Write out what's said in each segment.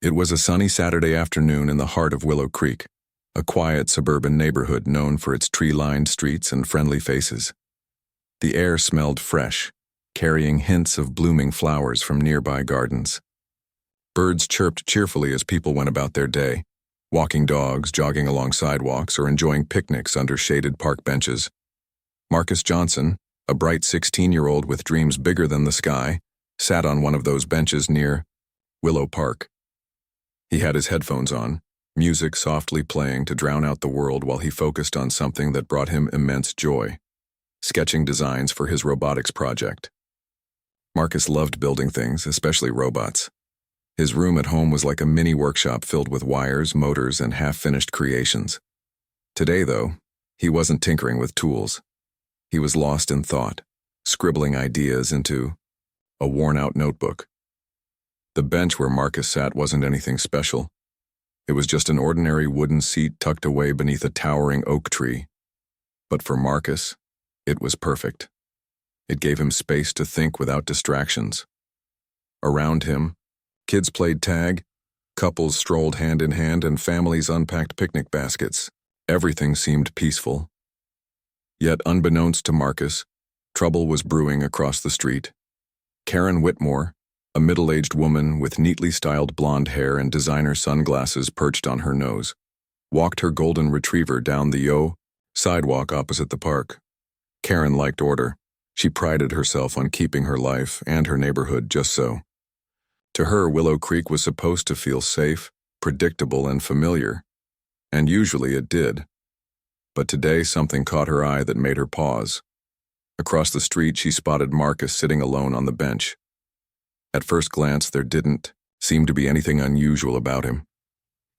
It was a sunny Saturday afternoon in the heart of Willow Creek, a quiet suburban neighborhood known for its tree-lined streets and friendly faces. The air smelled fresh, carrying hints of blooming flowers from nearby gardens. Birds chirped cheerfully as people went about their day, walking dogs, jogging along sidewalks, or enjoying picnics under shaded park benches. Marcus Johnson, a bright 16-year-old with dreams bigger than the sky, sat on one of those benches near Willow Park. He had his headphones on, music softly playing to drown out the world while he focused on something that brought him immense joy: sketching designs for his robotics project. Marcus loved building things, especially robots. His room at home was like a mini workshop filled with wires, motors, and half-finished creations. Today, though, he wasn't tinkering with tools. He was lost in thought, scribbling ideas into a worn-out notebook. The bench where Marcus sat wasn't anything special. It was just an ordinary wooden seat tucked away beneath a towering oak tree. But for Marcus, it was perfect. It gave him space to think without distractions. Around him, kids played tag, couples strolled hand in hand, and families unpacked picnic baskets. Everything seemed peaceful. Yet, unbeknownst to Marcus, trouble was brewing across the street. Karen Whitmore, a middle-aged woman with neatly styled blonde hair and designer sunglasses perched on her nose, walked her golden retriever down the sidewalk opposite the park. Karen liked order. She prided herself on keeping her life and her neighborhood just so. To her, Willow Creek was supposed to feel safe, predictable, and familiar, and usually it did. But today something caught her eye that made her pause. Across the street, she spotted Marcus sitting alone on the bench. At first glance, there didn't seem to be anything unusual about him.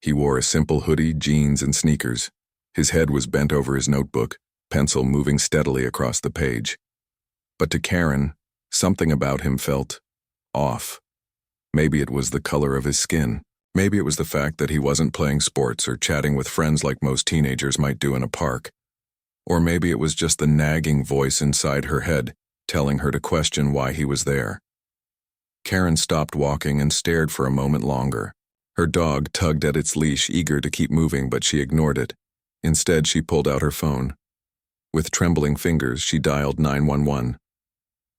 He wore a simple hoodie, jeans, and sneakers. His head was bent over his notebook, pencil moving steadily across the page. But to Karen, something about him felt off. Maybe it was the color of his skin. Maybe it was the fact that he wasn't playing sports or chatting with friends like most teenagers might do in a park. Or maybe it was just the nagging voice inside her head, telling her to question why he was there. Karen stopped walking and stared for a moment longer. Her dog tugged at its leash, eager to keep moving, but she ignored it. Instead, she pulled out her phone. With trembling fingers, she dialed 911.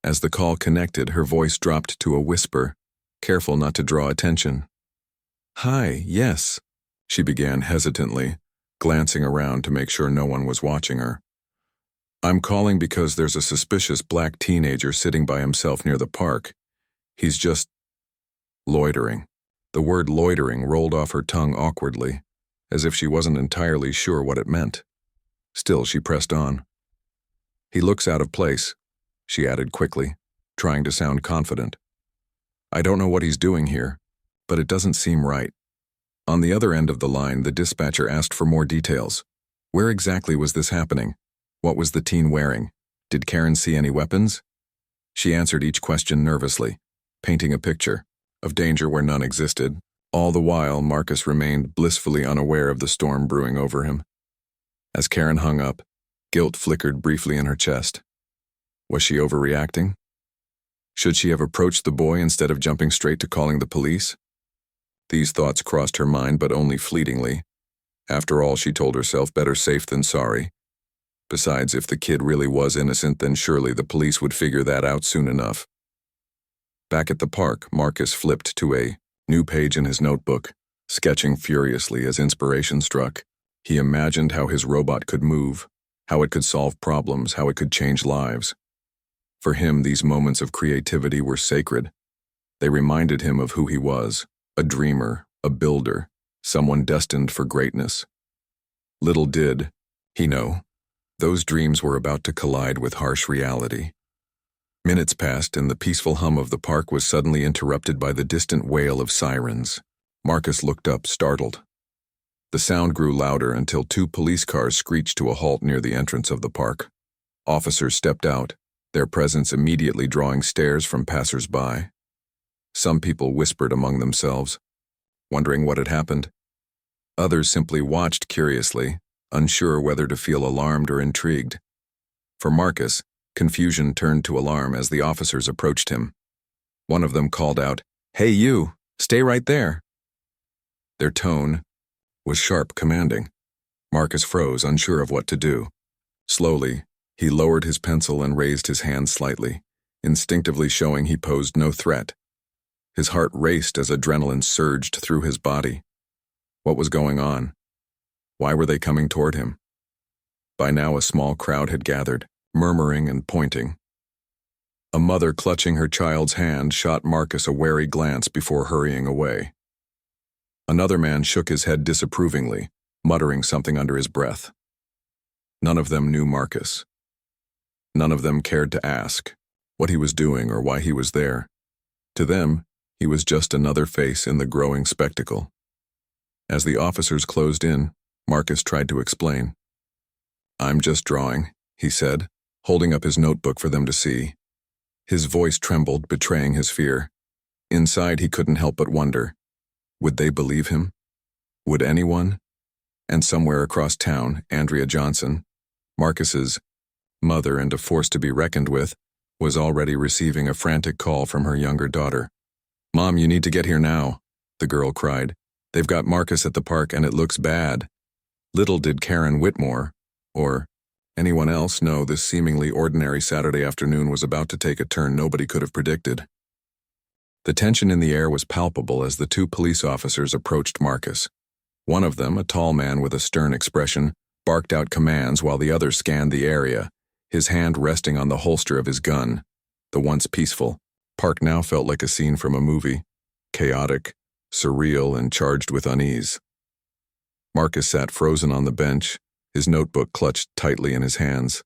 As the call connected, her voice dropped to a whisper, careful not to draw attention. "Hi, yes," she began hesitantly, glancing around to make sure no one was watching her. "I'm calling because there's a suspicious black teenager sitting by himself near the park. He's just loitering." The word loitering rolled off her tongue awkwardly, as if she wasn't entirely sure what it meant. Still, she pressed on. "He looks out of place," she added quickly, trying to sound confident. "I don't know what he's doing here, but it doesn't seem right." On the other end of the line, the dispatcher asked for more details. Where exactly was this happening? What was the teen wearing? Did Karen see any weapons? She answered each question nervously, painting a picture of danger where none existed. All the while, Marcus remained blissfully unaware of the storm brewing over him. As Karen hung up, guilt flickered briefly in her chest. Was she overreacting? Should she have approached the boy instead of jumping straight to calling the police? These thoughts crossed her mind, but only fleetingly. After all, she told herself, better safe than sorry. Besides, if the kid really was innocent, then surely the police would figure that out soon enough. Back at the park, Marcus flipped to a new page in his notebook, sketching furiously as inspiration struck. He imagined how his robot could move, how it could solve problems, how it could change lives. For him, these moments of creativity were sacred. They reminded him of who he was, a dreamer, a builder, someone destined for greatness. Little did he know, those dreams were about to collide with harsh reality. Minutes passed, and the peaceful hum of the park was suddenly interrupted by the distant wail of sirens. Marcus looked up, startled. The sound grew louder until 2 police cars screeched to a halt near the entrance of the park. Officers stepped out, their presence immediately drawing stares from passers-by. Some people whispered among themselves, wondering what had happened. Others simply watched curiously, unsure whether to feel alarmed or intrigued. For Marcus, confusion turned to alarm as the officers approached him. One of them called out, "Hey you, stay right there." Their tone was sharp, commanding. Marcus froze, unsure of what to do. Slowly, he lowered his pencil and raised his hand slightly, instinctively showing he posed no threat. His heart raced as adrenaline surged through his body. What was going on? Why were they coming toward him? By now a small crowd had gathered, murmuring and pointing. A mother clutching her child's hand shot Marcus a wary glance before hurrying away. Another man shook his head disapprovingly, muttering something under his breath. None of them knew Marcus. None of them cared to ask what he was doing or why he was there. To them, he was just another face in the growing spectacle. As the officers closed in, Marcus tried to explain. "I'm just drawing," he said, holding up his notebook for them to see. His voice trembled, betraying his fear. Inside, he couldn't help but wonder, would they believe him? Would anyone? And somewhere across town, Andrea Johnson, Marcus's mother and a force to be reckoned with, was already receiving a frantic call from her younger daughter. "Mom, you need to get here now," the girl cried. "They've got Marcus at the park and it looks bad." Little did Karen Whitmore, or anyone else, know this seemingly ordinary Saturday afternoon was about to take a turn nobody could have predicted. The tension in the air was palpable as the two police officers approached Marcus. One of them, a tall man with a stern expression, barked out commands while the other scanned the area, his hand resting on the holster of his gun. The once peaceful park now felt like a scene from a movie, chaotic, surreal, and charged with unease. Marcus sat frozen on the bench, his notebook clutched tightly in his hands.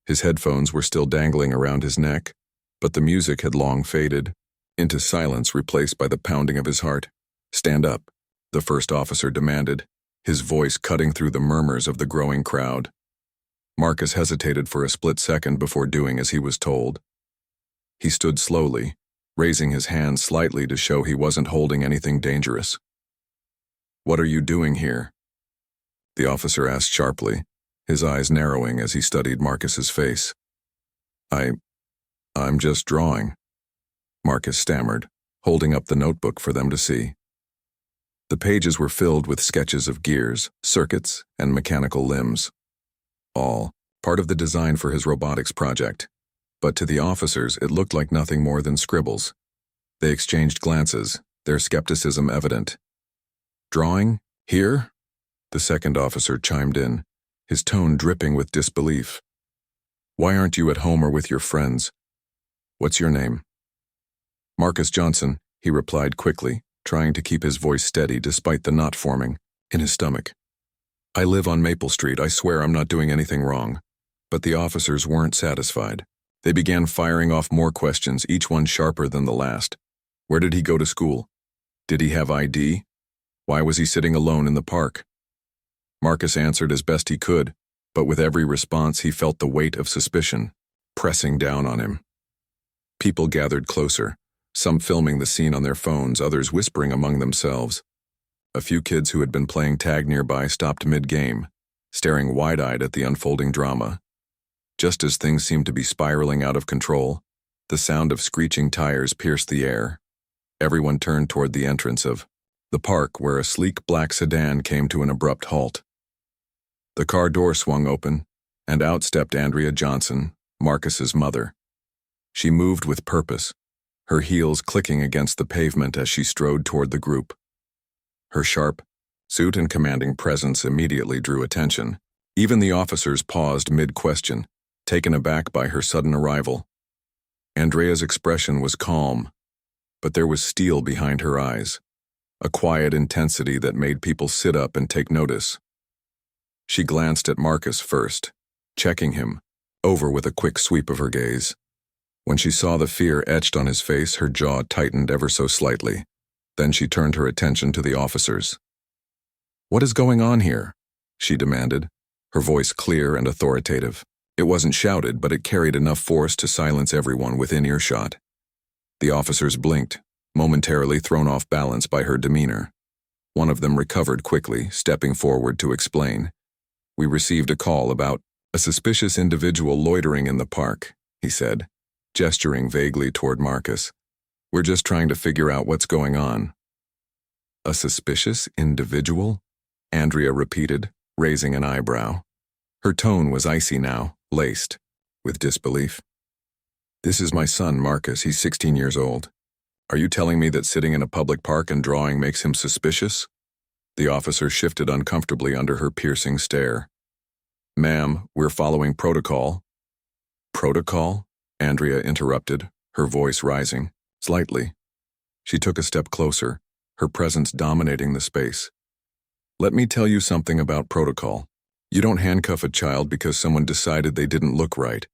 His headphones were still dangling around his neck, but the music had long faded into silence, replaced by the pounding of his heart. "Stand up," the first officer demanded, his voice cutting through the murmurs of the growing crowd. Marcus hesitated for a split second before doing as he was told. He stood slowly, raising his hand slightly to show he wasn't holding anything dangerous. "What are you doing here?" the officer asked sharply, his eyes narrowing as he studied Marcus's face. I'm just drawing," Marcus stammered, holding up the notebook for them to see. The pages were filled with sketches of gears, circuits, and mechanical limbs. All part of the design for his robotics project. But to the officers, it looked like nothing more than scribbles. They exchanged glances, their skepticism evident. "Drawing? Here?" the second officer chimed in, his tone dripping with disbelief. "Why aren't you at home or with your friends? What's your name?" "Marcus Johnson," he replied quickly, trying to keep his voice steady despite the knot forming in his stomach. "I live on Maple Street. I swear I'm not doing anything wrong." But the officers weren't satisfied. They began firing off more questions, each one sharper than the last. Where did he go to school? Did he have ID? Why was he sitting alone in the park? Marcus answered as best he could, but with every response he felt the weight of suspicion pressing down on him. People gathered closer, some filming the scene on their phones, others whispering among themselves. A few kids who had been playing tag nearby stopped mid-game, staring wide-eyed at the unfolding drama. Just as things seemed to be spiraling out of control, the sound of screeching tires pierced the air. Everyone turned toward the entrance of the park, where a sleek black sedan came to an abrupt halt. The car door swung open, and out stepped Andrea Johnson, Marcus's mother. She moved with purpose, her heels clicking against the pavement as she strode toward the group. Her sharp suit and commanding presence immediately drew attention. Even the officers paused mid-question, taken aback by her sudden arrival. Andrea's expression was calm, but there was steel behind her eyes, a quiet intensity that made people sit up and take notice. She glanced at Marcus first, checking him, over with a quick sweep of her gaze. When she saw the fear etched on his face, her jaw tightened ever so slightly. Then she turned her attention to the officers. "What is going on here?" she demanded, her voice clear and authoritative. It wasn't shouted, but it carried enough force to silence everyone within earshot. The officers blinked, momentarily thrown off balance by her demeanor. One of them recovered quickly, stepping forward to explain. "We received a call about a suspicious individual loitering in the park," he said, gesturing vaguely toward Marcus. "We're just trying to figure out what's going on." A suspicious individual? Andrea repeated, raising an eyebrow. Her tone was icy now, laced with disbelief. This is my son, Marcus. He's 16 years old. Are you telling me that sitting in a public park and drawing makes him suspicious? The officer shifted uncomfortably under her piercing stare. Ma'am, we're following protocol. Protocol? Andrea interrupted, her voice rising, slightly. She took a step closer, her presence dominating the space. Let me tell you something about protocol. You don't handcuff a child because someone decided they didn't look right.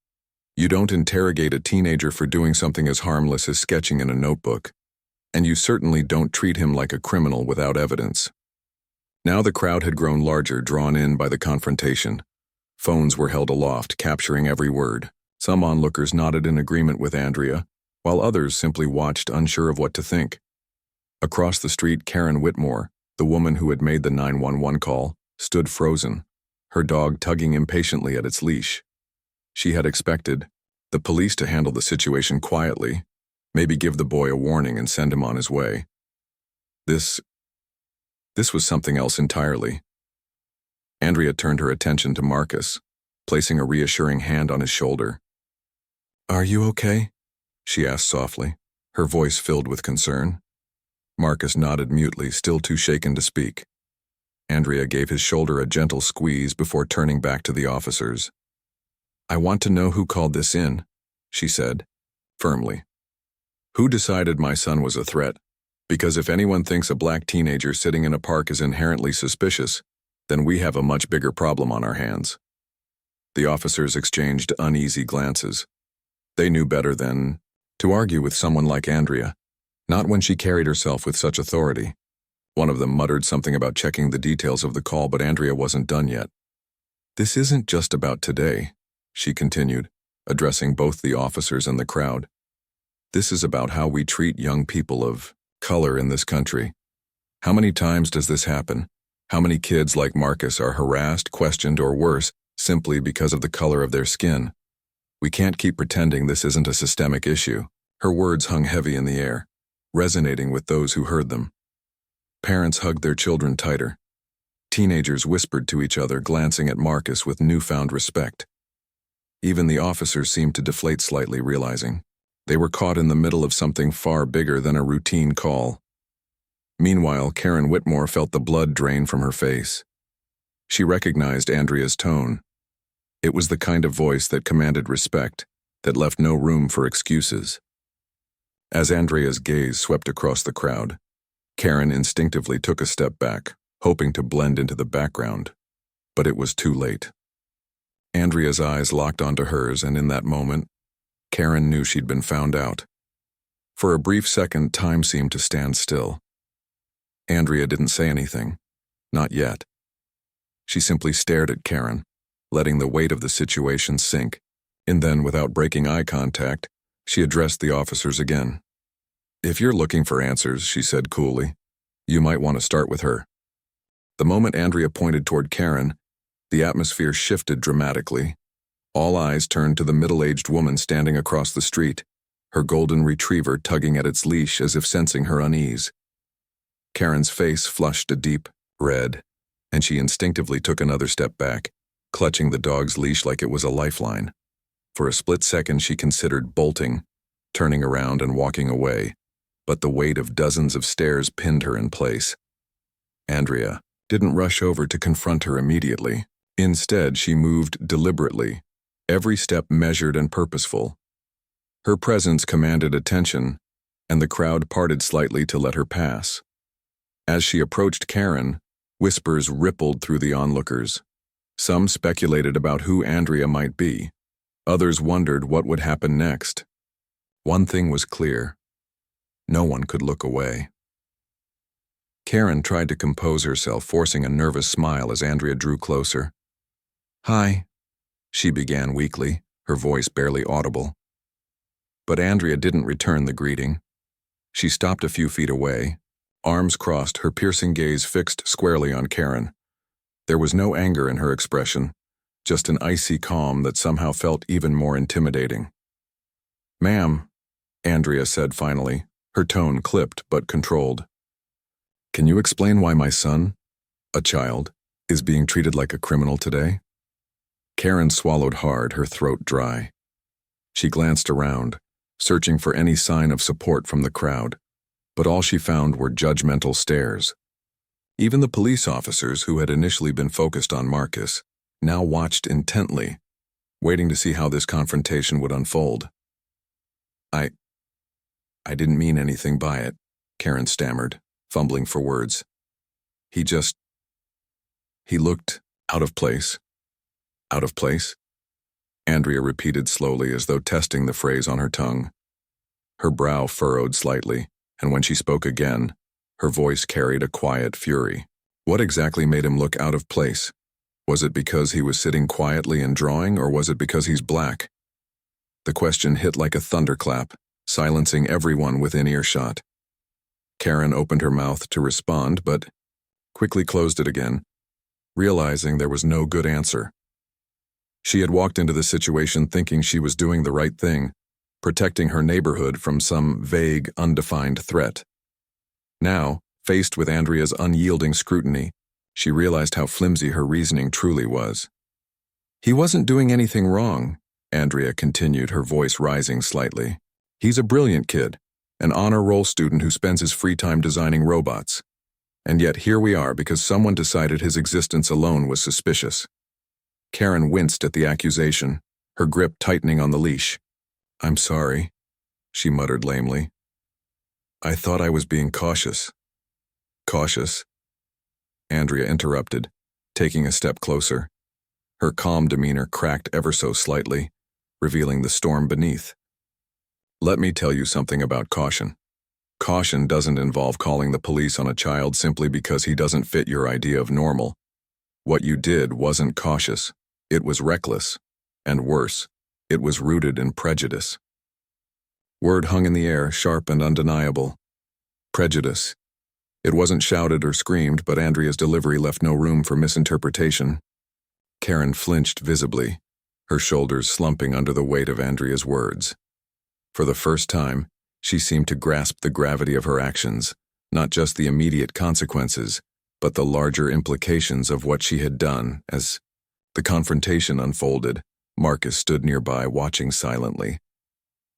You don't interrogate a teenager for doing something as harmless as sketching in a notebook. And you certainly don't treat him like a criminal without evidence. Now the crowd had grown larger, drawn in by the confrontation. Phones were held aloft, capturing every word. Some onlookers nodded in agreement with Andrea, while others simply watched, unsure of what to think. Across the street, Karen Whitmore, the woman who had made the 911 call, stood frozen, her dog tugging impatiently at its leash. She had expected the police to handle the situation quietly, maybe give the boy a warning and send him on his way. This was something else entirely. Andrea turned her attention to Marcus, placing a reassuring hand on his shoulder. Are you okay? She asked softly, her voice filled with concern. Marcus nodded mutely, still too shaken to speak. Andrea gave his shoulder a gentle squeeze before turning back to the officers. I want to know who called this in, she said, firmly. Who decided my son was a threat? Because if anyone thinks a black teenager sitting in a park is inherently suspicious, then we have a much bigger problem on our hands. The officers exchanged uneasy glances. They knew better than to argue with someone like Andrea, not when she carried herself with such authority. One of them muttered something about checking the details of the call, but Andrea wasn't done yet. This isn't just about today, she continued, addressing both the officers and the crowd. This is about how we treat young people of color in this country. How many times does this happen? How many kids like Marcus are harassed, questioned, or worse, simply because of the color of their skin? We can't keep pretending this isn't a systemic issue. Her words hung heavy in the air, resonating with those who heard them. Parents hugged their children tighter. Teenagers whispered to each other, glancing at Marcus with newfound respect. Even the officers seemed to deflate slightly, realizing they were caught in the middle of something far bigger than a routine call. Meanwhile, Karen Whitmore felt the blood drain from her face. She recognized Andrea's tone. It was the kind of voice that commanded respect, that left no room for excuses. As Andrea's gaze swept across the crowd, Karen instinctively took a step back, hoping to blend into the background. But it was too late. Andrea's eyes locked onto hers, and in that moment, Karen knew she'd been found out. For a brief second, time seemed to stand still. Andrea didn't say anything. Not yet. She simply stared at Karen, letting the weight of the situation sink, and then, without breaking eye contact, she addressed the officers again. If you're looking for answers, she said coolly, you might want to start with her. The moment Andrea pointed toward Karen, the atmosphere shifted dramatically. All eyes turned to the middle-aged woman standing across the street, her golden retriever tugging at its leash as if sensing her unease. Karen's face flushed a deep red, and she instinctively took another step back, clutching the dog's leash like it was a lifeline. For a split second, she considered bolting, turning around and walking away, but the weight of dozens of stares pinned her in place. Andrea didn't rush over to confront her immediately. Instead, she moved deliberately, every step measured and purposeful. Her presence commanded attention, and the crowd parted slightly to let her pass. As she approached Karen, whispers rippled through the onlookers. Some speculated about who Andrea might be. Others wondered what would happen next. One thing was clear. No one could look away. Karen tried to compose herself, forcing a nervous smile as Andrea drew closer. Hi, she began weakly, her voice barely audible. But Andrea didn't return the greeting. She stopped a few feet away, arms crossed, her piercing gaze fixed squarely on Karen. There was no anger in her expression, just an icy calm that somehow felt even more intimidating. Ma'am, Andrea said finally, her tone clipped but controlled. Can you explain why my son, a child, is being treated like a criminal today? Karen swallowed hard, her throat dry. She glanced around, searching for any sign of support from the crowd, but all she found were judgmental stares. Even the police officers who had initially been focused on Marcus now watched intently, waiting to see how this confrontation would unfold. I didn't mean anything by it, Karen stammered, fumbling for words. He looked out of place. Out of place? Andrea repeated slowly as though testing the phrase on her tongue. Her brow furrowed slightly, and when she spoke again, her voice carried a quiet fury. What exactly made him look out of place? Was it because he was sitting quietly and drawing, or was it because he's black? The question hit like a thunderclap, silencing everyone within earshot. Karen opened her mouth to respond, but quickly closed it again, realizing there was no good answer. She had walked into the situation thinking she was doing the right thing, protecting her neighborhood from some vague, undefined threat. Now, faced with Andrea's unyielding scrutiny, she realized how flimsy her reasoning truly was. He wasn't doing anything wrong, Andrea continued, her voice rising slightly. He's a brilliant kid, an honor roll student who spends his free time designing robots. And yet here we are because someone decided his existence alone was suspicious. Karen winced at the accusation, her grip tightening on the leash. I'm sorry, she muttered lamely. I thought I was being cautious. Cautious? Andrea interrupted, taking a step closer. Her calm demeanor cracked ever so slightly, revealing the storm beneath. Let me tell you something about caution. Caution doesn't involve calling the police on a child simply because he doesn't fit your idea of normal. What you did wasn't cautious. It was reckless. And worse, it was rooted in prejudice. Word hung in the air, sharp and undeniable. Prejudice. It wasn't shouted or screamed, but Andrea's delivery left no room for misinterpretation. Karen flinched visibly, her shoulders slumping under the weight of Andrea's words. For the first time, she seemed to grasp the gravity of her actions, not just the immediate consequences, but the larger implications of what she had done. As the confrontation unfolded, Marcus stood nearby, watching silently.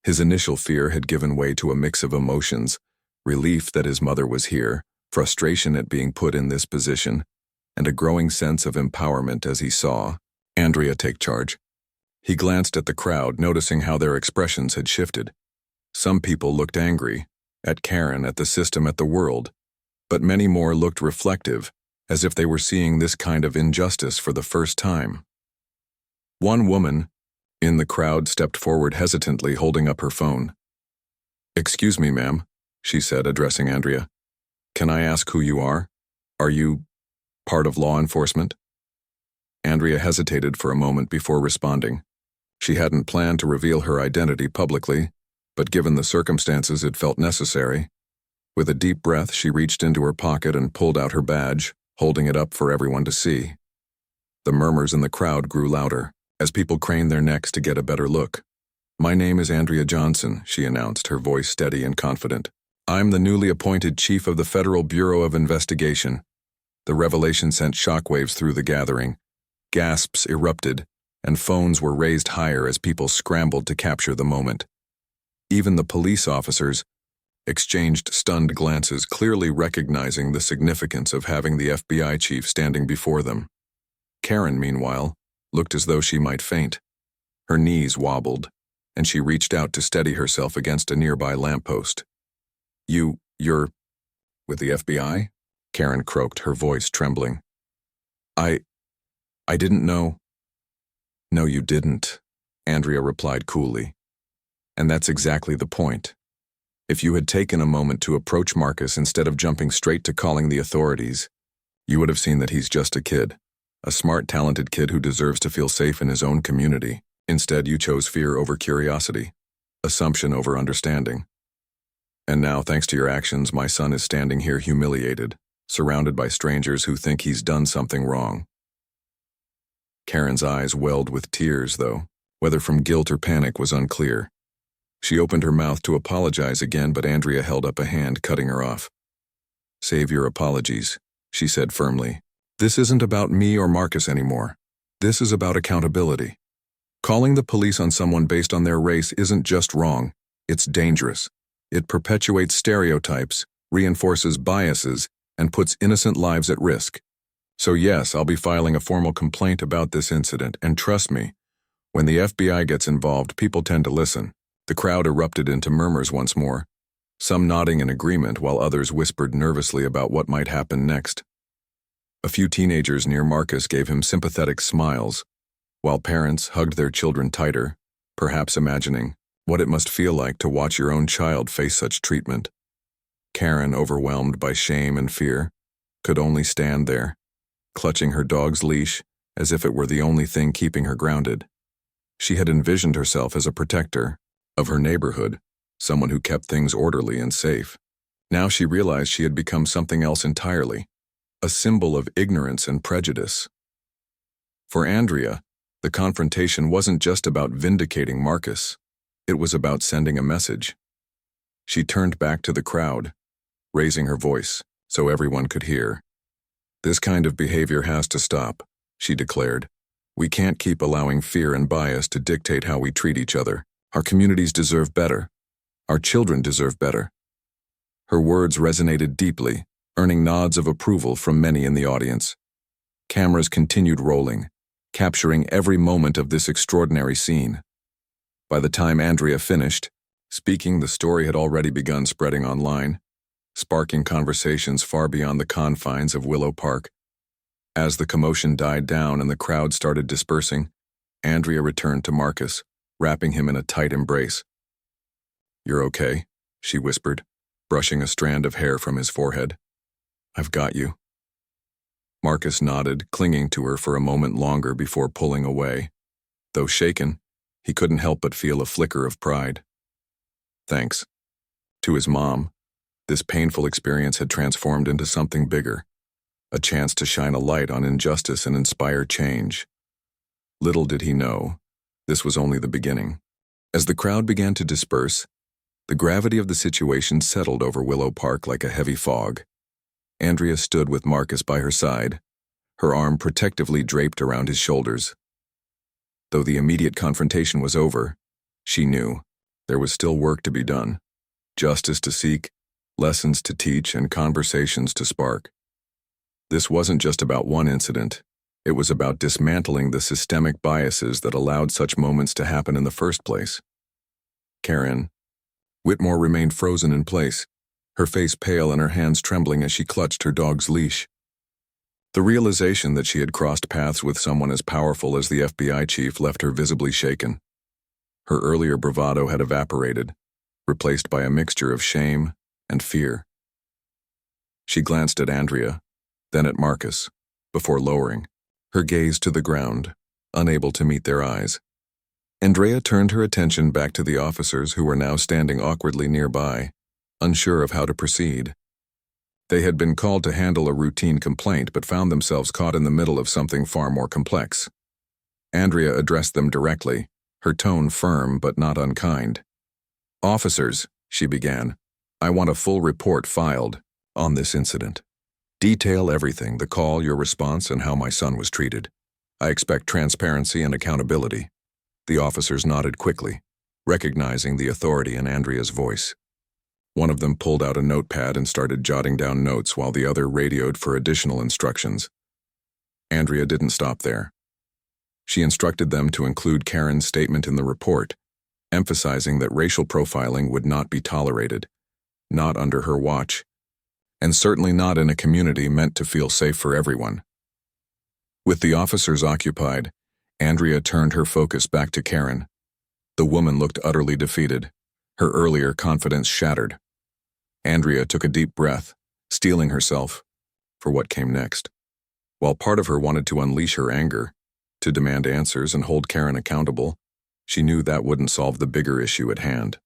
His initial fear had given way to a mix of emotions, relief that his mother was here, frustration at being put in this position, and a growing sense of empowerment as he saw Andrea take charge. He glanced at the crowd, noticing how their expressions had shifted. Some people looked angry, at Karen, at the system, at the world, but many more looked reflective, as if they were seeing this kind of injustice for the first time. One woman in the crowd stepped forward hesitantly, holding up her phone. Excuse me, ma'am, she said, addressing Andrea. Can I ask who you are? Are you part of law enforcement? Andrea hesitated for a moment before responding. She hadn't planned to reveal her identity publicly, but given the circumstances it felt necessary. With a deep breath, she reached into her pocket and pulled out her badge, holding it up for everyone to see. The murmurs in the crowd grew louder, as people craned their necks to get a better look. My name is Andrea Johnson, she announced, her voice steady and confident. I'm the newly appointed chief of the Federal Bureau of Investigation. The revelation sent shockwaves through the gathering. Gasps erupted, and phones were raised higher as people scrambled to capture the moment. Even the police officers exchanged stunned glances, clearly recognizing the significance of having the FBI chief standing before them. Karen, meanwhile, looked as though she might faint. Her knees wobbled, and she reached out to steady herself against a nearby lamppost. You're with the FBI? Karen croaked, her voice trembling. I didn't know. No, you didn't, Andrea replied coolly. And that's exactly the point. If you had taken a moment to approach Marcus instead of jumping straight to calling the authorities, you would have seen that he's just a kid, a smart, talented kid who deserves to feel safe in his own community. Instead, you chose fear over curiosity, assumption over understanding. And now, thanks to your actions, my son is standing here humiliated, surrounded by strangers who think he's done something wrong. Karen's eyes welled with tears, though, whether from guilt or panic was unclear. She opened her mouth to apologize again, but Andrea held up a hand, cutting her off. "Save your apologies," she said firmly. "This isn't about me or Marcus anymore. This is about accountability. Calling the police on someone based on their race isn't just wrong, it's dangerous. It perpetuates stereotypes, reinforces biases, and puts innocent lives at risk. So yes, I'll be filing a formal complaint about this incident, and trust me, when the FBI gets involved, people tend to listen." The crowd erupted into murmurs once more, some nodding in agreement while others whispered nervously about what might happen next. A few teenagers near Marcus gave him sympathetic smiles, while parents hugged their children tighter, perhaps imagining what it must feel like to watch your own child face such treatment. Karen, overwhelmed by shame and fear, could only stand there, clutching her dog's leash as if it were the only thing keeping her grounded. She had envisioned herself as a protector of her neighborhood, someone who kept things orderly and safe. Now she realized she had become something else entirely, a symbol of ignorance and prejudice. For Andrea, the confrontation wasn't just about vindicating Marcus. It was about sending a message. She turned back to the crowd, raising her voice so everyone could hear. "This kind of behavior has to stop," she declared. "We can't keep allowing fear and bias to dictate how we treat each other. Our communities deserve better. Our children deserve better." Her words resonated deeply, earning nods of approval from many in the audience. Cameras continued rolling, capturing every moment of this extraordinary scene. By the time Andrea finished speaking, the story had already begun spreading online, sparking conversations far beyond the confines of Willow Park. As the commotion died down and the crowd started dispersing, Andrea returned to Marcus, wrapping him in a tight embrace. "You're okay," she whispered, brushing a strand of hair from his forehead. "I've got you." Marcus nodded, clinging to her for a moment longer before pulling away. Though shaken, he couldn't help but feel a flicker of pride. Thanks. To his mom, this painful experience had transformed into something bigger, a chance to shine a light on injustice and inspire change. Little did he know, this was only the beginning. As the crowd began to disperse, the gravity of the situation settled over Willow Park like a heavy fog. Andrea stood with Marcus by her side, her arm protectively draped around his shoulders. Though the immediate confrontation was over, she knew there was still work to be done, justice to seek, lessons to teach, and conversations to spark. This wasn't just about one incident. It was about dismantling the systemic biases that allowed such moments to happen in the first place. Karen. Whitmore remained frozen in place, her face pale and her hands trembling as she clutched her dog's leash. The realization that she had crossed paths with someone as powerful as the FBI chief left her visibly shaken. Her earlier bravado had evaporated, replaced by a mixture of shame and fear. She glanced at Andrea, then at Marcus, before lowering, her gaze to the ground, unable to meet their eyes. Andrea turned her attention back to the officers who were now standing awkwardly nearby, unsure of how to proceed. They had been called to handle a routine complaint but found themselves caught in the middle of something far more complex. Andrea addressed them directly, her tone firm but not unkind. "Officers," she began, "I want a full report filed on this incident. Detail everything, the call, your response, and how my son was treated. I expect transparency and accountability." The officers nodded quickly, recognizing the authority in Andrea's voice. One of them pulled out a notepad and started jotting down notes while the other radioed for additional instructions. Andrea didn't stop there. She instructed them to include Karen's statement in the report, emphasizing that racial profiling would not be tolerated, not under her watch, and certainly not in a community meant to feel safe for everyone. With the officers occupied, Andrea turned her focus back to Karen. The woman looked utterly defeated, her earlier confidence shattered. Andrea took a deep breath, steeling herself for what came next. While part of her wanted to unleash her anger, to demand answers and hold Karen accountable, she knew that wouldn't solve the bigger issue at hand.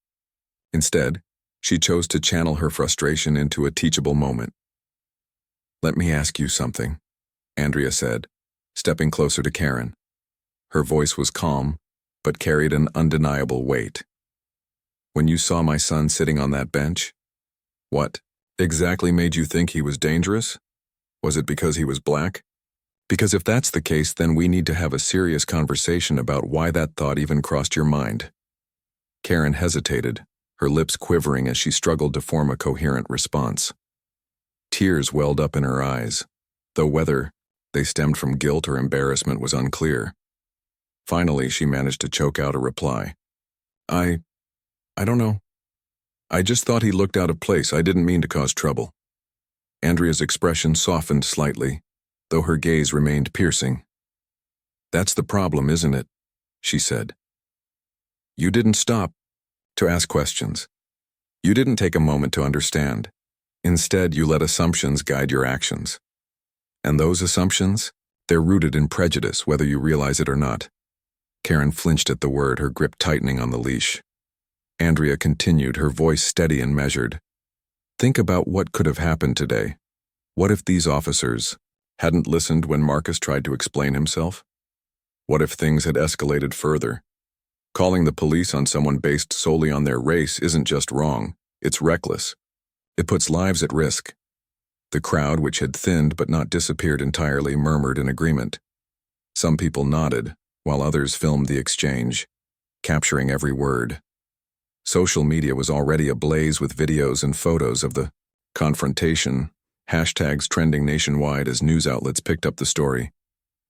Instead, she chose to channel her frustration into a teachable moment. "Let me ask you something," Andrea said, stepping closer to Karen. Her voice was calm, but carried an undeniable weight. "When you saw my son sitting on that bench, what exactly made you think he was dangerous? Was it because he was black? Because if that's the case, then we need to have a serious conversation about why that thought even crossed your mind. Karen hesitated, her lips quivering as she struggled to form a coherent response. Tears welled up in her eyes, though whether they stemmed from guilt or embarrassment was unclear. Finally, she managed to choke out a reply. I don't know. I just thought he looked out of place. I didn't mean to cause trouble. Andrea's expression softened slightly, though her gaze remained piercing. That's the problem, isn't it? She said. You didn't stop to ask questions. You didn't take a moment to understand. Instead, you let assumptions guide your actions. And those assumptions, they're rooted in prejudice, whether you realize it or not. Karen flinched at the word, her grip tightening on the leash. Andrea continued, her voice steady and measured. Think about what could have happened today. What if these officers hadn't listened when Marcus tried to explain himself? What if things had escalated further? Calling the police on someone based solely on their race isn't just wrong, it's reckless. It puts lives at risk. The crowd, which had thinned but not disappeared entirely, murmured in agreement. Some people nodded, while others filmed the exchange, capturing every word. Social media was already ablaze with videos and photos of the confrontation, hashtags trending nationwide as news outlets picked up the story.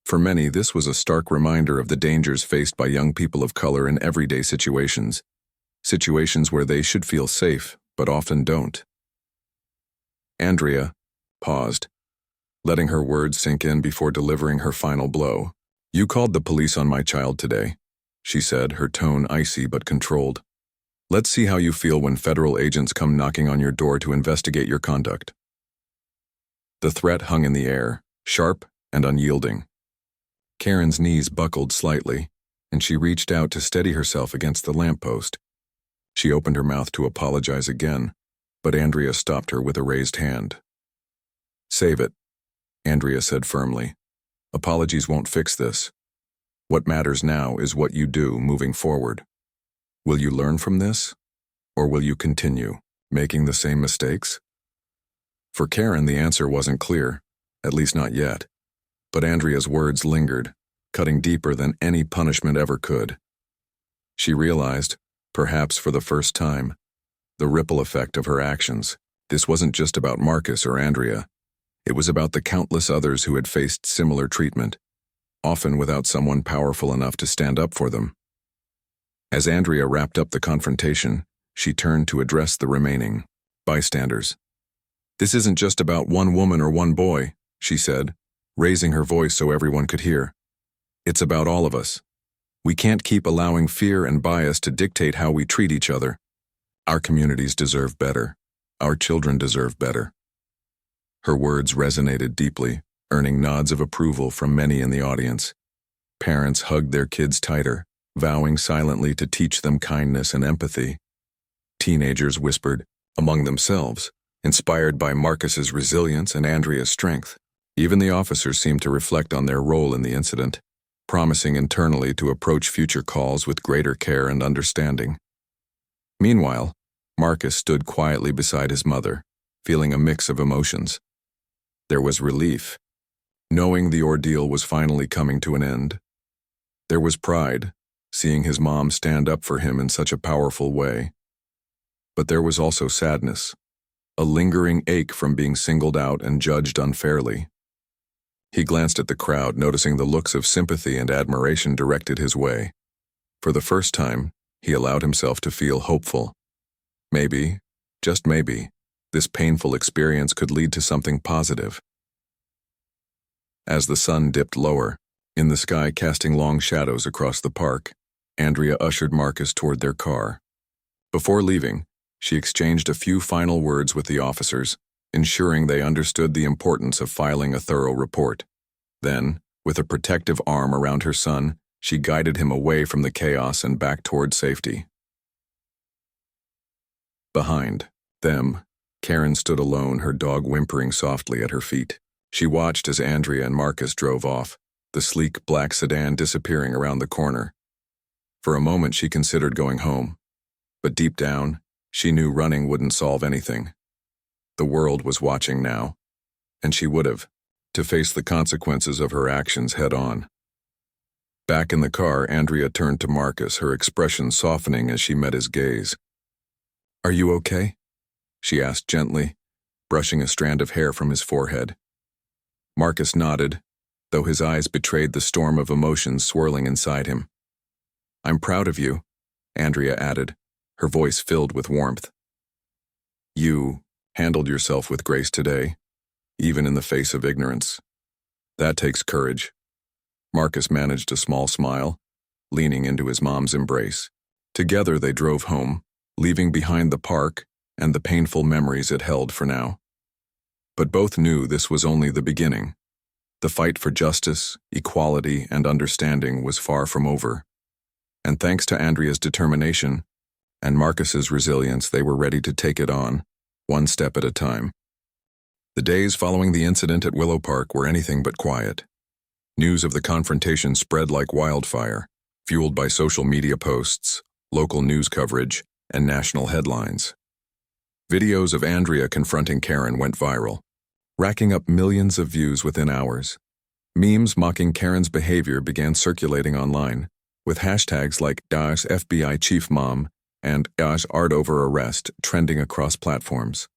For many, this was a stark reminder of the dangers faced by young people of color in everyday situations where they should feel safe, but often don't. Andrea paused, letting her words sink in before delivering her final blow. You called the police on my child today, she said, her tone icy but controlled. Let's see how you feel when federal agents come knocking on your door to investigate your conduct. The threat hung in the air, sharp and unyielding. Karen's knees buckled slightly, and she reached out to steady herself against the lamppost. She opened her mouth to apologize again, but Andrea stopped her with a raised hand. Save it, Andrea said firmly. Apologies won't fix this. What matters now is what you do moving forward. Will you learn from this, or will you continue making the same mistakes? For Karen, the answer wasn't clear, at least not yet. But Andrea's words lingered, cutting deeper than any punishment ever could. She realized, perhaps for the first time, the ripple effect of her actions. This wasn't just about Marcus or Andrea. It was about the countless others who had faced similar treatment, often without someone powerful enough to stand up for them. As Andrea wrapped up the confrontation, she turned to address the remaining bystanders. This isn't just about one woman or one boy, she said, raising her voice so everyone could hear. It's about all of us. We can't keep allowing fear and bias to dictate how we treat each other. Our communities deserve better. Our children deserve better. Her words resonated deeply, earning nods of approval from many in the audience. Parents hugged their kids tighter, vowing silently to teach them kindness and empathy. Teenagers whispered among themselves, inspired by Marcus's resilience and Andrea's strength. Even the officers seemed to reflect on their role in the incident, promising internally to approach future calls with greater care and understanding. Meanwhile, Marcus stood quietly beside his mother, feeling a mix of emotions. There was relief, knowing the ordeal was finally coming to an end. There was pride, seeing his mom stand up for him in such a powerful way. But there was also sadness, a lingering ache from being singled out and judged unfairly. He glanced at the crowd, noticing the looks of sympathy and admiration directed his way. For the first time, he allowed himself to feel hopeful. Maybe, just maybe, this painful experience could lead to something positive. As the sun dipped lower, in the sky casting long shadows across the park, Andrea ushered Marcus toward their car. Before leaving, she exchanged a few final words with the officers, ensuring they understood the importance of filing a thorough report. Then, with a protective arm around her son, she guided him away from the chaos and back toward safety. Behind them, Karen stood alone, her dog whimpering softly at her feet. She watched as Andrea and Marcus drove off, the sleek black sedan disappearing around the corner. For a moment she considered going home, but deep down, she knew running wouldn't solve anything. The world was watching now, and she would have, to face the consequences of her actions head-on. Back in the car, Andrea turned to Marcus, her expression softening as she met his gaze. "Are you okay?" she asked gently, brushing a strand of hair from his forehead. Marcus nodded, though his eyes betrayed the storm of emotions swirling inside him. "I'm proud of you," Andrea added, her voice filled with warmth. "You handled yourself with grace today, even in the face of ignorance. That takes courage." Marcus managed a small smile, leaning into his mom's embrace. Together they drove home, leaving behind the park and the painful memories it held for now. But both knew this was only the beginning. The fight for justice, equality, and understanding was far from over. And thanks to Andrea's determination and Marcus's resilience, they were ready to take it on, one step at a time. The days following the incident at Willow Park were anything but quiet. News of the confrontation spread like wildfire, fueled by social media posts, local news coverage, and national headlines. Videos of Andrea confronting Karen went viral, racking up millions of views within hours. Memes mocking Karen's behavior began circulating online, with hashtags like #FBI Chief Mom and #Art Over Arrest trending across platforms.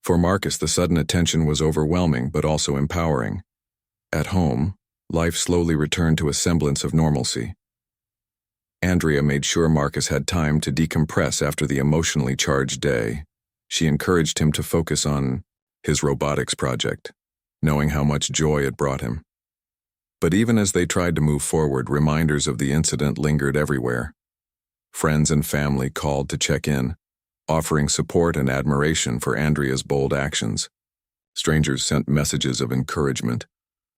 For Marcus, the sudden attention was overwhelming but also empowering. At home, life slowly returned to a semblance of normalcy. Andrea made sure Marcus had time to decompress after the emotionally charged day. She encouraged him to focus on his robotics project, knowing how much joy it brought him. But even as they tried to move forward, reminders of the incident lingered everywhere. Friends and family called to check in, offering support and admiration for Andrea's bold actions. Strangers sent messages of encouragement,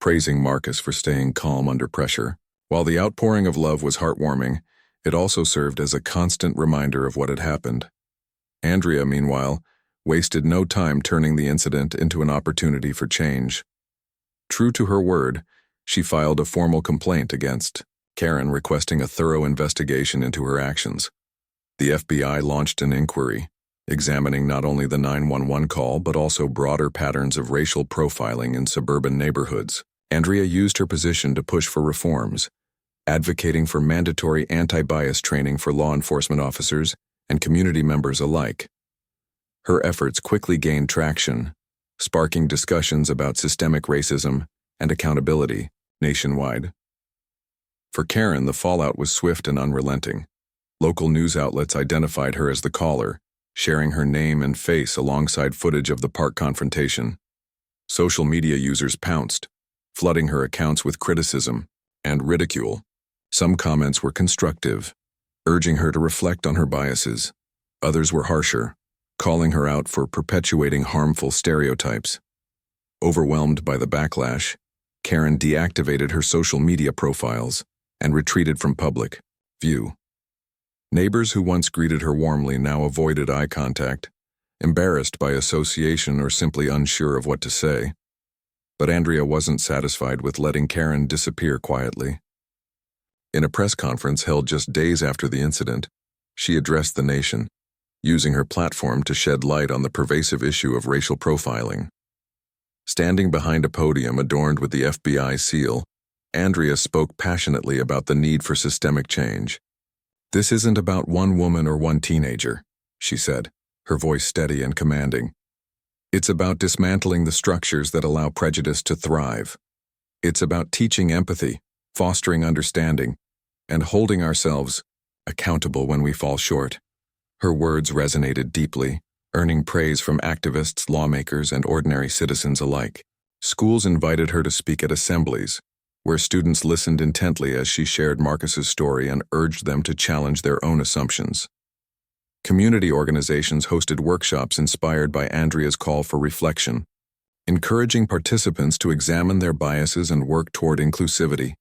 praising Marcus for staying calm under pressure. While the outpouring of love was heartwarming, it also served as a constant reminder of what had happened. Andrea, meanwhile, wasted no time turning the incident into an opportunity for change. True to her word, she filed a formal complaint against Karen, requesting a thorough investigation into her actions. The FBI launched an inquiry, examining not only the 911 call but also broader patterns of racial profiling in suburban neighborhoods. Andrea used her position to push for reforms, advocating for mandatory anti-bias training for law enforcement officers and community members alike. Her efforts quickly gained traction, sparking discussions about systemic racism and accountability nationwide. For Karen, the fallout was swift and unrelenting. Local news outlets identified her as the caller, sharing her name and face alongside footage of the park confrontation. Social media users pounced, flooding her accounts with criticism and ridicule. Some comments were constructive, urging her to reflect on her biases. Others were harsher, calling her out for perpetuating harmful stereotypes. Overwhelmed by the backlash, Karen deactivated her social media profiles and retreated from public view. Neighbors who once greeted her warmly now avoided eye contact, embarrassed by association or simply unsure of what to say. But Andrea wasn't satisfied with letting Karen disappear quietly. In a press conference held just days after the incident, she addressed the nation, using her platform to shed light on the pervasive issue of racial profiling. Standing behind a podium adorned with the FBI seal, Andrea spoke passionately about the need for systemic change. "This isn't about one woman or one teenager," she said, her voice steady and commanding. "It's about dismantling the structures that allow prejudice to thrive. It's about teaching empathy, fostering understanding, and holding ourselves accountable when we fall short." Her words resonated deeply, earning praise from activists, lawmakers, and ordinary citizens alike. Schools invited her to speak at assemblies, where students listened intently as she shared Marcus's story and urged them to challenge their own assumptions. Community organizations hosted workshops inspired by Andrea's call for reflection, encouraging participants to examine their biases and work toward inclusivity.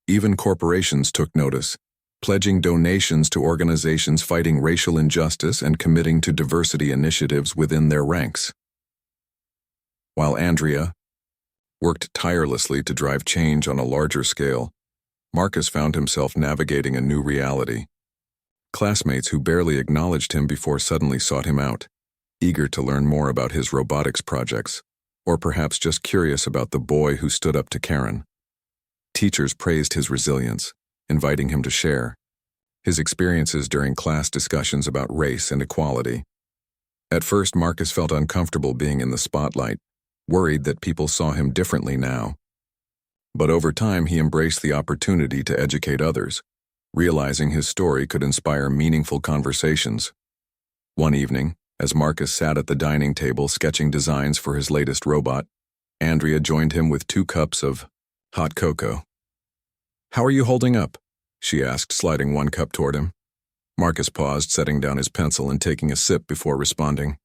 Even corporations took notice, pledging donations to organizations fighting racial injustice and committing to diversity initiatives within their ranks. While Andrea worked tirelessly to drive change on a larger scale, Marcus found himself navigating a new reality. Classmates who barely acknowledged him before suddenly sought him out, eager to learn more about his robotics projects, or perhaps just curious about the boy who stood up to Karen. Teachers praised his resilience, inviting him to share his experiences during class discussions about race and equality. At first, Marcus felt uncomfortable being in the spotlight, worried that people saw him differently now. But over time, he embraced the opportunity to educate others, realizing his story could inspire meaningful conversations. One evening, as Marcus sat at the dining table sketching designs for his latest robot, Andrea joined him with 2 cups of hot cocoa. "How are you holding up?" she asked, sliding 1 cup toward him. Marcus paused, setting down his pencil and taking a sip before responding.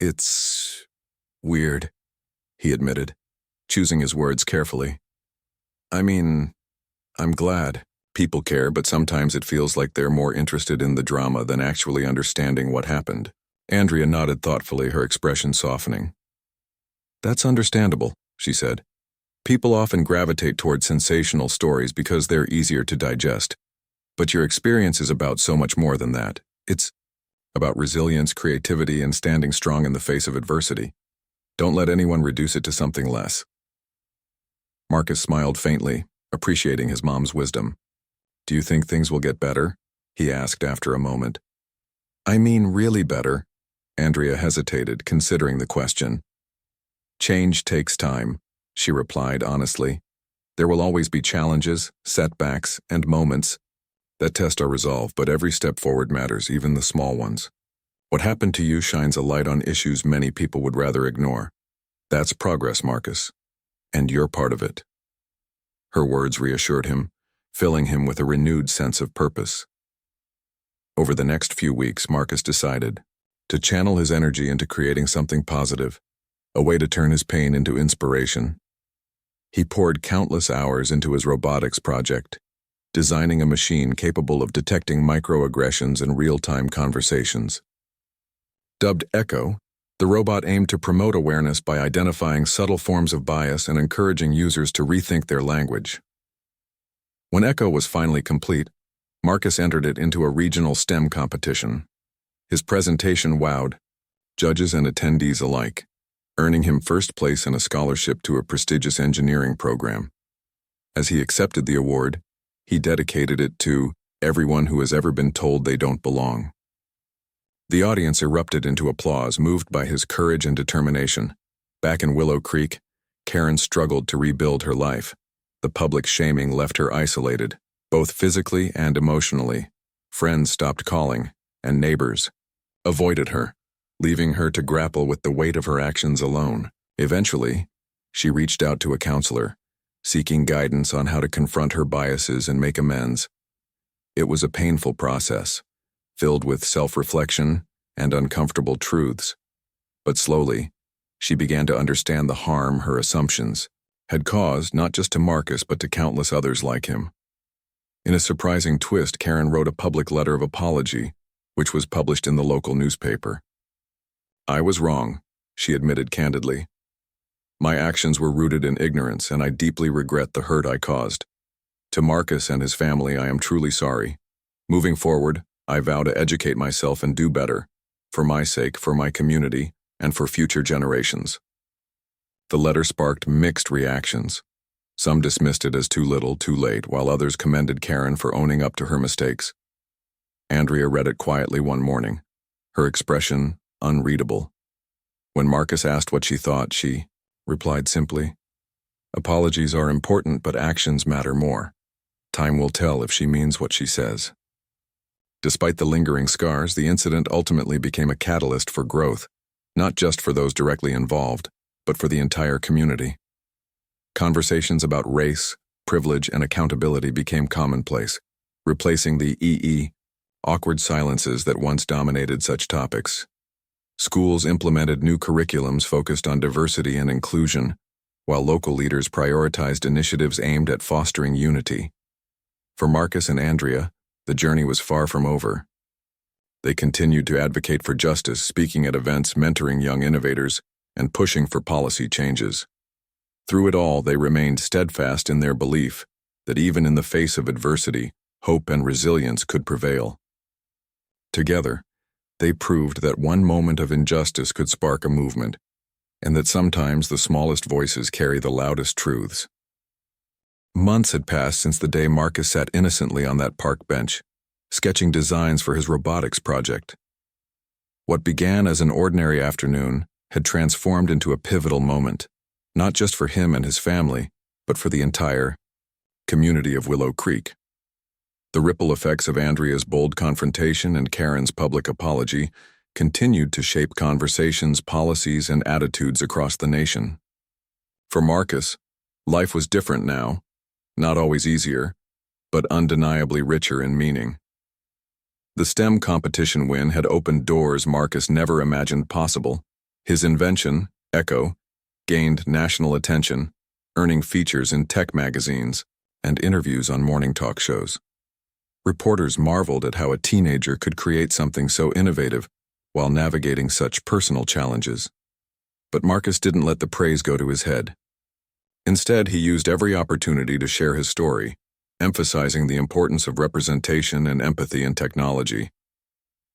"It's weird," he admitted, choosing his words carefully. "I mean, I'm glad people care, but sometimes it feels like they're more interested in the drama than actually understanding what happened." Andrea nodded thoughtfully, her expression softening. "That's understandable," she said. "People often gravitate toward sensational stories because they're easier to digest. But your experience is about so much more than that. It's about resilience, creativity, and standing strong in the face of adversity. Don't let anyone reduce it to something less." Marcus smiled faintly, appreciating his mom's wisdom. "Do you think things will get better?" he asked after a moment. "I mean really better." Andrea hesitated, considering the question. "Change takes time," she replied honestly. "There will always be challenges, setbacks, and moments that test our resolve, but every step forward matters, even the small ones. What happened to you shines a light on issues many people would rather ignore. That's progress, Marcus, and you're part of it." Her words reassured him, filling him with a renewed sense of purpose. Over the next few weeks, Marcus decided to channel his energy into creating something positive, a way to turn his pain into inspiration. He poured countless hours into his robotics project, designing a machine capable of detecting microaggressions in real-time conversations. Dubbed Echo, the robot aimed to promote awareness by identifying subtle forms of bias and encouraging users to rethink their language. When Echo was finally complete, Marcus entered it into a regional STEM competition. His presentation wowed judges and attendees alike, earning him first place and a scholarship to a prestigious engineering program. As he accepted the award, he dedicated it to everyone who has ever been told they don't belong. The audience erupted into applause, moved by his courage and determination. Back in Willow Creek, Karen struggled to rebuild her life. The public shaming left her isolated, both physically and emotionally. Friends stopped calling, and neighbors avoided her, leaving her to grapple with the weight of her actions alone. Eventually, she reached out to a counselor, seeking guidance on how to confront her biases and make amends. It was a painful process, filled with self-reflection and uncomfortable truths. But slowly, she began to understand the harm her assumptions had caused not just to Marcus but to countless others like him. In a surprising twist, Karen wrote a public letter of apology, which was published in the local newspaper. "I was wrong," she admitted candidly. "My actions were rooted in ignorance, and I deeply regret the hurt I caused. To Marcus and his family, I am truly sorry. Moving forward, I vow to educate myself and do better, for my sake, for my community, and for future generations." The letter sparked mixed reactions. Some dismissed it as too little, too late, while others commended Karen for owning up to her mistakes. Andrea read it quietly one morning, her expression unreadable. When Marcus asked what she thought, she replied simply, "Apologies are important, but actions matter more. Time will tell if she means what she says." Despite the lingering scars, the incident ultimately became a catalyst for growth, not just for those directly involved, but for the entire community. Conversations about race, privilege, and accountability became commonplace, replacing the awkward silences that once dominated such topics. Schools implemented new curriculums focused on diversity and inclusion, while local leaders prioritized initiatives aimed at fostering unity. For Marcus and Andrea, the journey was far from over. They continued to advocate for justice, speaking at events, mentoring young innovators, and pushing for policy changes. Through it all, they remained steadfast in their belief that even in the face of adversity, hope and resilience could prevail. Together, They proved that one moment of injustice could spark a movement, and that sometimes the smallest voices carry the loudest truths. Months had passed since the day Marcus sat innocently on that park bench, sketching designs for his robotics project. What began as an ordinary afternoon had transformed into a pivotal moment, not just for him and his family, but for the entire community of Willow Creek. The ripple effects of Andrea's bold confrontation and Karen's public apology continued to shape conversations, policies, and attitudes across the nation. For Marcus, life was different now, not always easier, but undeniably richer in meaning. The STEM competition win had opened doors Marcus never imagined possible. His invention, Echo, gained national attention, earning features in tech magazines and interviews on morning talk shows. Reporters marveled at how a teenager could create something so innovative while navigating such personal challenges. But Marcus didn't let the praise go to his head. Instead, he used every opportunity to share his story, emphasizing the importance of representation and empathy in technology.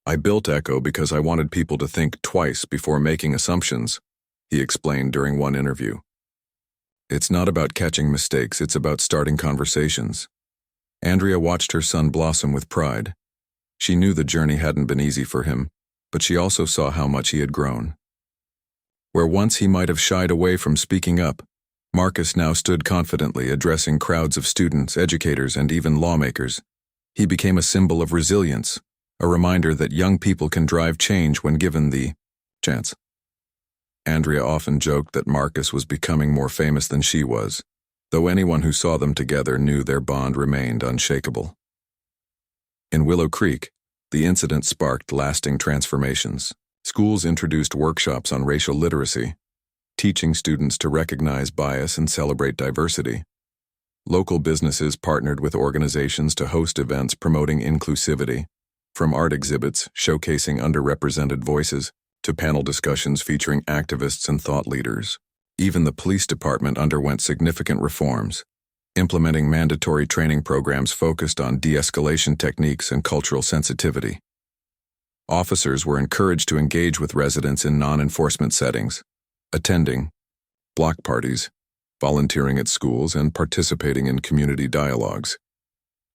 "I built Echo because I wanted people to think twice before making assumptions," he explained during one interview. "It's not about catching mistakes, it's about starting conversations." Andrea watched her son blossom with pride. She knew the journey hadn't been easy for him, but she also saw how much he had grown. Where once he might have shied away from speaking up, Marcus now stood confidently addressing crowds of students, educators, and even lawmakers. He became a symbol of resilience, a reminder that young people can drive change when given the chance. Andrea often joked that Marcus was becoming more famous than she was, though anyone who saw them together knew their bond remained unshakable. In Willow Creek, the incident sparked lasting transformations. Schools introduced workshops on racial literacy, teaching students to recognize bias and celebrate diversity. Local businesses partnered with organizations to host events promoting inclusivity, from art exhibits showcasing underrepresented voices to panel discussions featuring activists and thought leaders. Even the police department underwent significant reforms, implementing mandatory training programs focused on de-escalation techniques and cultural sensitivity. Officers were encouraged to engage with residents in non-enforcement settings, attending block parties, volunteering at schools, and participating in community dialogues.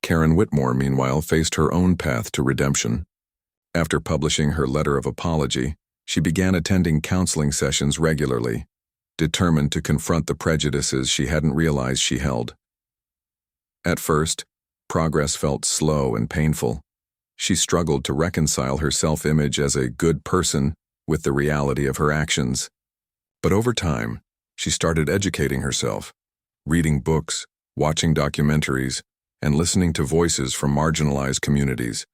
Karen Whitmore, meanwhile, faced her own path to redemption. After publishing her letter of apology, she began attending counseling sessions regularly, determined to confront the prejudices she hadn't realized she held. At first, progress felt slow and painful. She struggled to reconcile her self-image as a good person with the reality of her actions. But over time, she started educating herself, reading books, watching documentaries, and listening to voices from marginalized communities.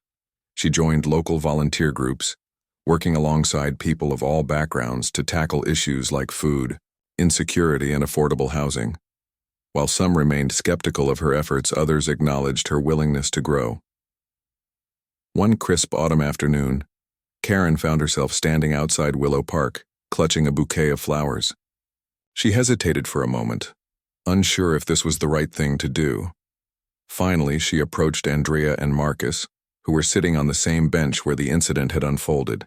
She joined local volunteer groups, working alongside people of all backgrounds to tackle issues like food, insecurity, and affordable housing. While some remained skeptical of her efforts, others acknowledged her willingness to grow. One crisp autumn afternoon, Karen found herself standing outside Willow Park, clutching a bouquet of flowers. She hesitated for a moment, unsure if this was the right thing to do. Finally, she approached Andrea and Marcus, who were sitting on the same bench where the incident had unfolded.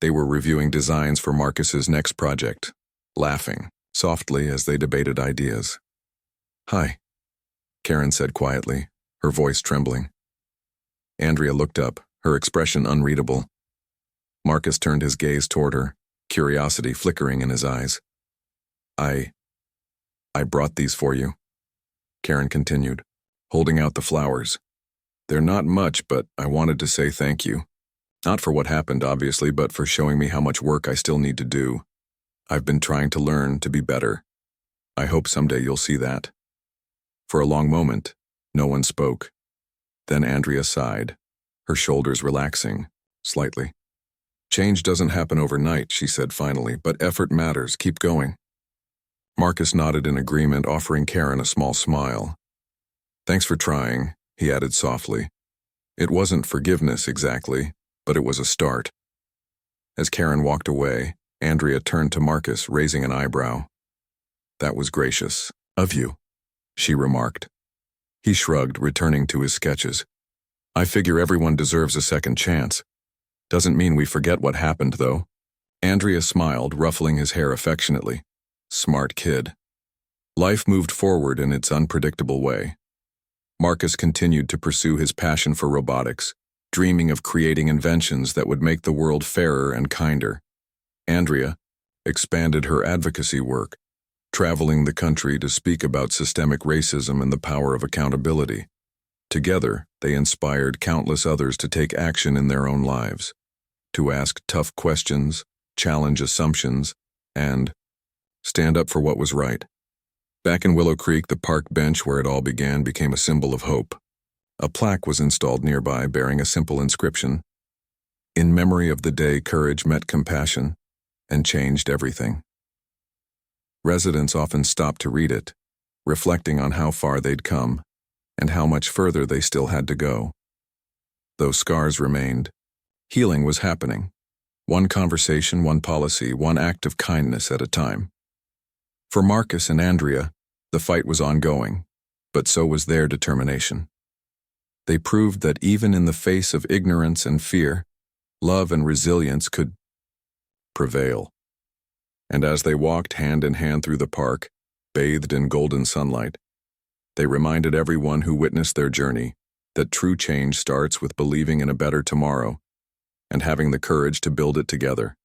They were reviewing designs for Marcus's next project, laughing softly as they debated ideas. "Hi," Karen said quietly, her voice trembling. Andrea looked up, her expression unreadable. Marcus turned his gaze toward her, curiosity flickering in his eyes. I brought these for you," Karen continued, holding out the flowers. "They're not much, but I wanted to say thank you. Not for what happened, obviously, but for showing me how much work I still need to do. I've been trying to learn to be better. I hope someday you'll see that." For a long moment, no one spoke. Then Andrea sighed, her shoulders relaxing, slightly. "Change doesn't happen overnight," she said finally, "but effort matters. Keep going." Marcus nodded in agreement, offering Karen a small smile. "Thanks for trying," he added softly. It wasn't forgiveness exactly, but it was a start. As Karen walked away, Andrea turned to Marcus, raising an eyebrow. "That was gracious of you," she remarked. He shrugged, returning to his sketches. "I figure everyone deserves a second chance." Doesn't mean we forget what happened, though. Andrea smiled, ruffling his hair affectionately. Smart kid. Life moved forward in its unpredictable way. Marcus continued to pursue his passion for robotics, dreaming of creating inventions that would make the world fairer and kinder. Andrea expanded her advocacy work, traveling the country to speak about systemic racism and the power of accountability. Together, they inspired countless others to take action in their own lives, to ask tough questions, challenge assumptions, and stand up for what was right. Back in Willow Creek, the park bench where it all began became a symbol of hope. A plaque was installed nearby bearing a simple inscription, "In memory of the day courage met compassion and changed everything." Residents often stopped to read it, reflecting on how far they'd come and how much further they still had to go. Though scars remained, healing was happening. One conversation, one policy, one act of kindness at a time. For Marcus and Andrea, the fight was ongoing, but so was their determination. They proved that even in the face of ignorance and fear, love and resilience could prevail. And as they walked hand in hand through the park, bathed in golden sunlight, they reminded everyone who witnessed their journey that true change starts with believing in a better tomorrow and having the courage to build it together.